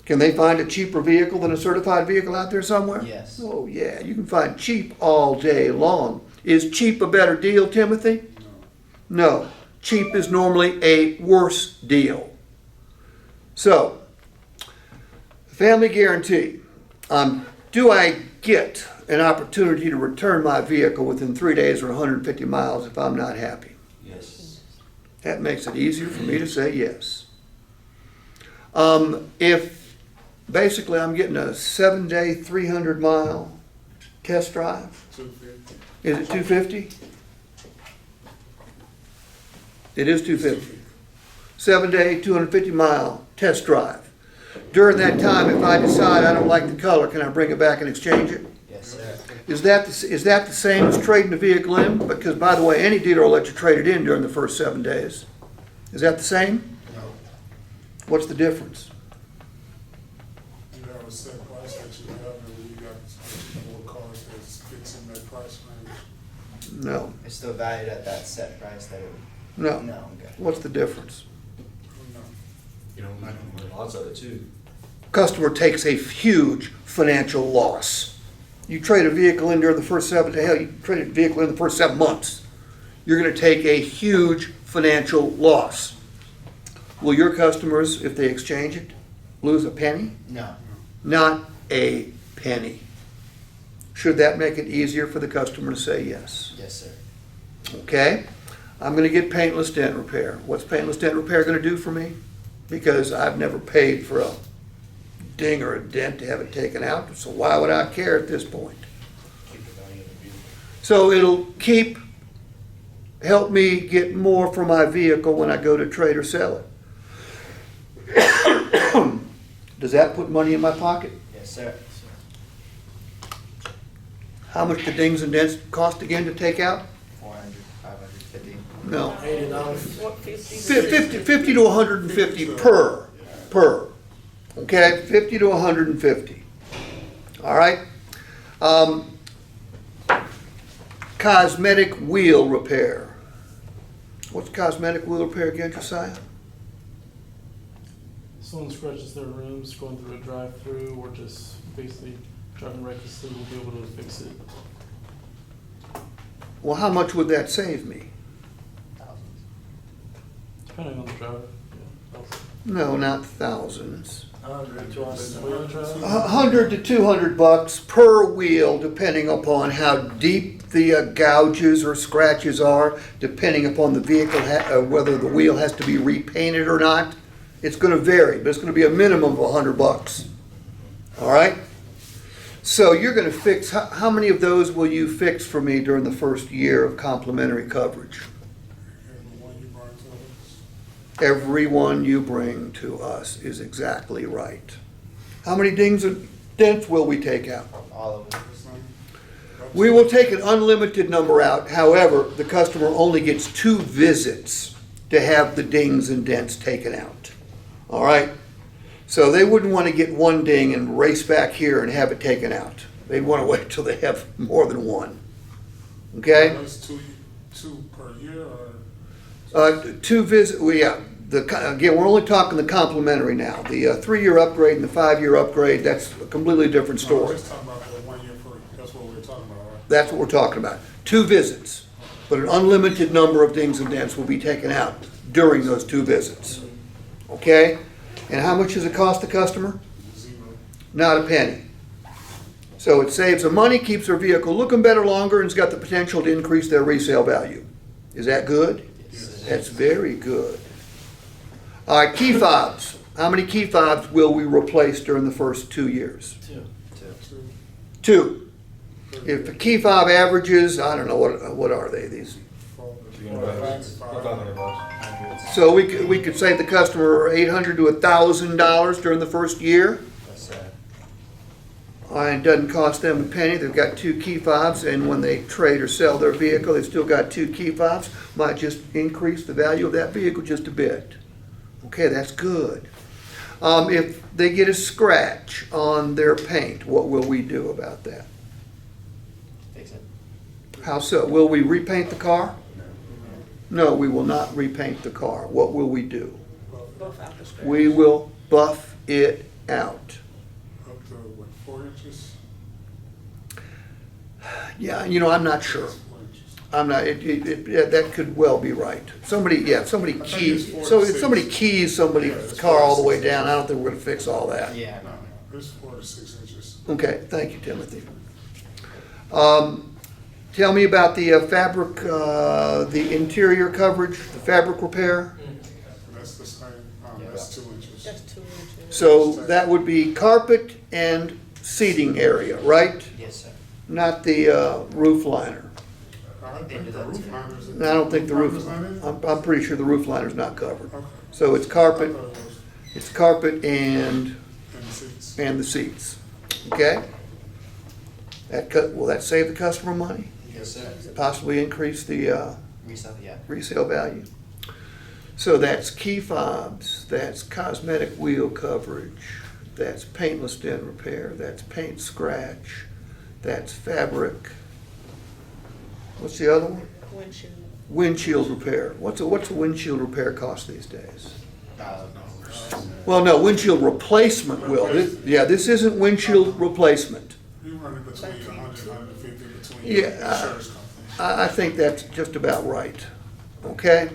Can they find a cheaper vehicle than a certified vehicle out there somewhere? Yes. Oh yeah, you can find cheap all day long. Is cheap a better deal, Timothy? No. Cheap is normally a worse deal. So, family guarantee. Do I get an opportunity to return my vehicle within 3 days or 150 miles if I'm not happy? Yes. That makes it easier for me to say yes. If basically I'm getting a 7-day, 300-mile test drive, 250. is it 250? It is 250. 7-day, 250-mile test drive. During that time, if I decide I don't like the color, can I bring it back and exchange it? Yes, sir. Is that the same as trading the vehicle in? Because, by the way, any dealer will let you trade it in during the first 7 days. Is that the same? No. What's the difference? You have a set price that you have, and you got more cars that's fixing that price range. No. It's still valued at that set price that it No. No, okay. What's the difference? No. You don't make lots of it too. Customer takes a huge financial loss. You trade a vehicle in during the first 7 days, hell, you trade a vehicle in the first 7 months. You're going to take a huge financial loss. Will your customers, if they exchange it, lose a penny? No. Not a penny. Should that make it easier for the customer to say yes? Yes, sir. Okay? I'm going to get paintless dent repair. What's paintless dent repair going to do for me? Because I've never paid for a ding or a dent to have it taken out, so why would I care at this point? Keep the value of the vehicle. So it'll help me get more for my vehicle when I go to trade or sell it. Does that put money in my pocket? Yes, sir. How much do dings and dents cost again to take out? 400, 550. No. What, 50? 50 to 150 per. Okay, 50 to 150. All right. Cosmetic wheel repair. What's cosmetic wheel repair again, Josiah? Someone scratches their rims going through a drive-through or just basically driving recklessly, will be able to fix it. Well, how much would that save me? Thousands. Depending on the driver. Yeah, No, not thousands. 100 to 100 to 200 bucks per wheel, depending upon how deep the gouges or scratches are, depending upon the vehicle, whether the wheel has to be repainted or not. It's going to vary, but it's going to be a minimum of 100 bucks. All right? So you're going to fix, how many of those will you fix for me during the first year of complimentary coverage? Every one you bring to us. Every one you bring to us is exactly right. How many dings and dents will we take out? All of it. We will take an unlimited number out. However, the customer only gets 2 visits to have the dings and dents taken out. All right? So they wouldn't want to get 1 ding and race back here and have it taken out. They'd want to wait till they have more than 1. Okay? That's two per year, or? 2 visits. Again, we're only talking the complimentary now. The 3-year upgrade and the 5-year upgrade, that's a completely different No, story. just talking about the 1 year per, that's what we're talking about, right? That's what we're talking about. 2 visits, but an unlimited number of dings and dents will be taken out during those 2 visits. Okay? And how much does it cost the customer? 0. Not a penny. So it saves them money, keeps their vehicle looking better longer, and it's got the potential to increase their resale value. Is that good? Yes. That's very good. All right, key fobs. How many key fobs will we replace during the first 2 years? 2. 2. If the key fob averages, I don't know, what are they, these? $200. So we could save the customer $800 to $1,000 during the first year. Yes, sir. And it doesn't cost them a penny. They've got 2 key fobs, and when they trade or sell their vehicle, they've still got 2 key fobs. Might just increase the value of that vehicle just a bit. Okay, that's good. If they get a scratch on their paint, what will we do about that? Fix it. How so? Will we repaint the car? No. No, we will not repaint the car. What will we do? Both out the scratch. We will buff it out. Up to, what, 4 inches? Yeah, you know, I'm not sure. 4 inches. I'm not, yeah, that could well be right. Somebody somebody I think keys, it's 4 so to if 6. somebody keys Yeah, somebody's it's car 4 to all the way 6 down, I don't think we're gonna fix all that. Yeah. No, it's 4 to 6 inches. Okay, thank you, Timothy. Tell me about the fabric, the interior coverage, the fabric repair. That's the same, that's 2 inches. That's 2 inches. So that would be carpet and seating area, right? Yes, sir. Not the roof liner. I think they think do the that roof too. liners. I don't think the roof, Roof liners? I'm pretty sure the roof liner's not covered. Okay. So it's I carpet, thought it was it's carpet in the seats. and the seats, okay? Will that save the customer money? Yes, sir. Possibly increase the Resale, yeah. resale value? So that's key fobs, that's cosmetic wheel coverage, that's paintless dent repair, that's paint scratch, that's fabric. What's the other one? Windshield. Windshield repair. What's a windshield repair cost these days? $1,000. Well, no, windshield replacement will. This isn't windshield replacement. You run it between 100 and 150 between Yeah, the insurance company. I think that's just about right, okay?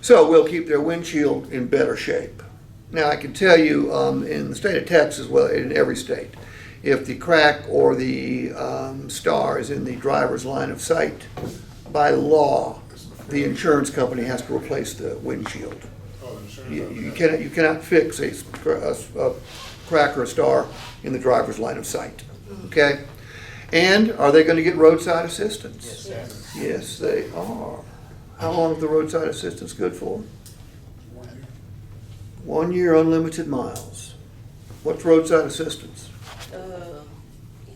So we'll keep their windshield in better shape. Now, I can tell you, in the state of Texas, well, in every state, if the crack or the star is in the driver's line of sight, by law, the insurance company has to replace the windshield. Oh, the insurance You company. you cannot fix a crack or a star in the driver's line of sight, okay? And are they gonna get roadside assistance? Yes, sir. Yes, they are. How long is the roadside assistance good for? 1 year. 1 year, unlimited miles. What's roadside assistance? You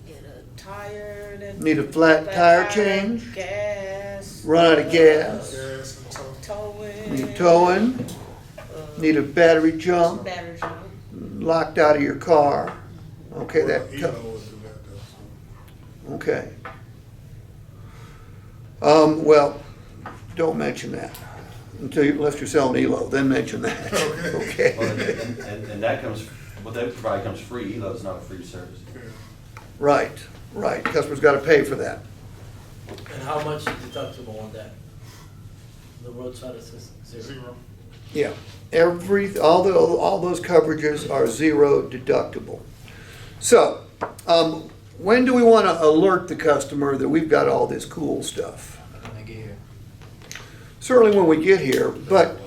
get a tire that. Need a flat tire change? Gas. Run out of gas? Gas and tow. Towing. Need towing? Need a battery jump? Battery jump. Locked out of your car? Okay, Well, that, Elo would do that though, okay. Well, don't mention that unless you're selling ELO, then mention that, Well, okay? and that comes, what they provide comes free, ELO's not a free service. so, yeah. Right, customer's gotta pay for that. And how much is deductible on that? The roadside assistance? Zero. Yeah, all those coverages are zero deductible. So, when do we wanna alert the customer that we've got all this cool stuff? When I get here. Certainly when we get here, but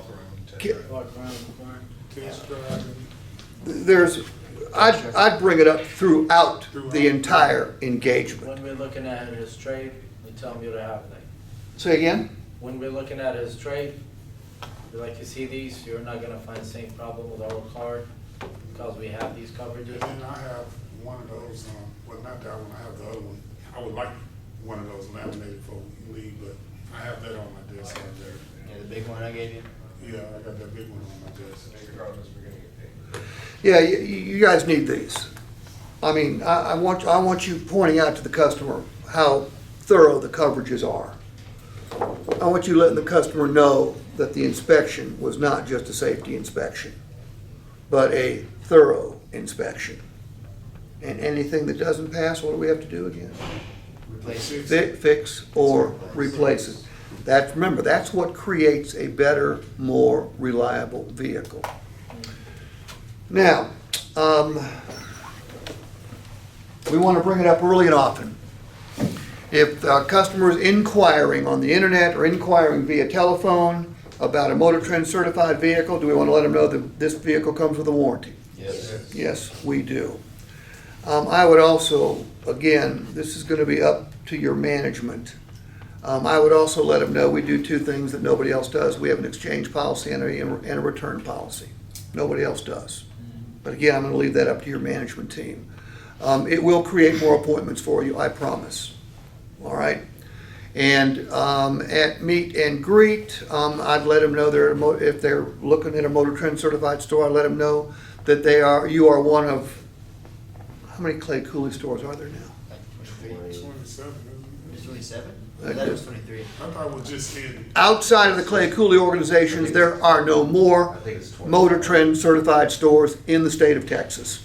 Walk around the corner? Test drive and there's, I'd bring it up throughout the entire engagement. When we're looking at his trade, we tell him you don't have that. Say again? When we're looking at his trade, we like to see these, you're not gonna find the same problem with our car because we have these And coverages. then I have one of those, well, not that one, I have the other one. I would like one of those laminated for we leave, but I have that on my desk out there. Yeah, the big one I gave you. Yeah, I got that big one on my desk. Yeah, you guys need these. I mean, I want you pointing out to the customer how thorough the coverages are. I want you letting the customer know that the inspection was not just a safety inspection, but a thorough inspection. And anything that doesn't pass, what do we have to do again? Replace it. Fix or replace it. Remember, that's what creates a better, more reliable vehicle. Now, we want to bring it up early and often. If a customer is inquiring on the internet or inquiring via telephone about a Motor Trend certified vehicle, do we want to let them know that this vehicle comes with a warranty? Yes. Yes, we do. I would also, again, this is going to be up to your management. I would also let them know we do two things that nobody else does. We have an exchange policy and a return policy. Nobody else does. But again, I'm going to leave that up to your management team. It will create more appointments for you, I promise. All right? And at meet and greet, I'd let them know if they're looking at a Motor Trend certified store, I'd let them know that you are one of, how many Clay Cooley stores are there now? Like 23. 27, isn't There's really 7? That was 23. I thought it was just ended. Outside of the Clay Cooley organizations, there are no more I think it's 20. Motor Trend certified stores in the state of Texas.